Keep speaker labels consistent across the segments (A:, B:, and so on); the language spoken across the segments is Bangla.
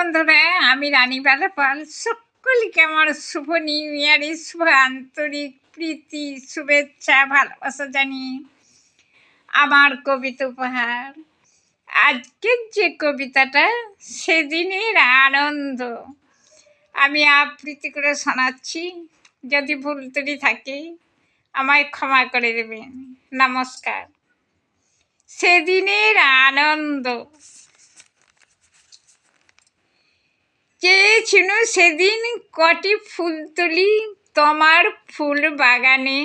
A: বন্ধুরা, আমি রানীবালা পাল। সকলকে আমার শুভ নিউ ইয়ারের শুভ আন্তরিক প্রীতি, শুভেচ্ছা, ভালোবাসা জানিয়ে আমার কবিতা উপহার। আজকের যে কবিতাটা, সেদিনের আনন্দ, আমি আবৃত্তি করে শোনাচ্ছি। যদি ভুল ত্রুটি থাকে আমায় ক্ষমা করে দেবেন। নমস্কার। সেদিনের আনন্দ। চেয়েছিল সেদিন কটি ফুল তুলি তোমার ফুল বাগানে,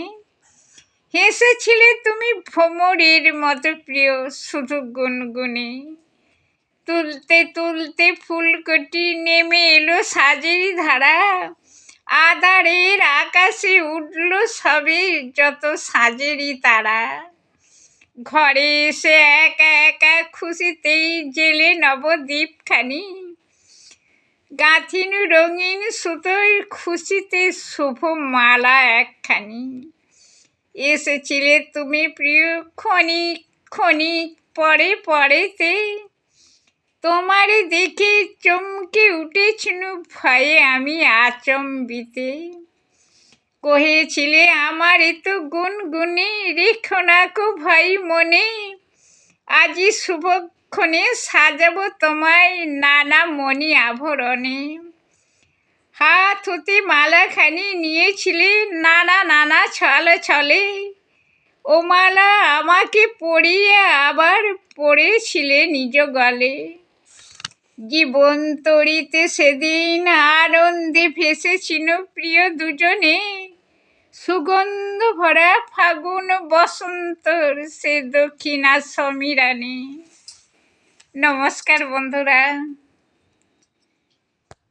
A: হেসেছিলে তুমি ভ্রমরের মতো প্রিয় শুধু গুনগুনে। তুলতে তুলতে ফুলকটি নেমে এলো সাজের ধারা, আধারের আকাশে উঠল সবে যত সাজেরই তারা। ঘরে এসে একা একা খুশিতেই জেলে নবদ্বীপখানি, গাঁথিনু রঙিন সুতোয় খুশিতে শুভ মালা একখানি। এসেছিলে তুমি প্রিয় ক্ষণিক ক্ষণিক পরে পরেতে, তোমারে দেখে চমকে উঠেছিল ভয়ে আমি আচম্বিতে। কহেছিলে আমার এত গুনগুনে, রেখো না কো ভাই মনে, আজি শুভক্ষণে সাজাবো তোমায় নানা মণি আভরণে। হাত হতে মালাখানি নিয়েছিলে নানা নানা ছলে ছলে, ও মালা আমাকে পরিয়ে আবার পড়েছিলে নিজ গলে। জীবন তরিতে সেদিন আনন্দে ভেসেছিল প্রিয় দুজনে, সুগন্ধ ভরা ফাগুন বসন্তর সে দক্ষিণা সমীরণে। নমস্কার বন্ধুরা।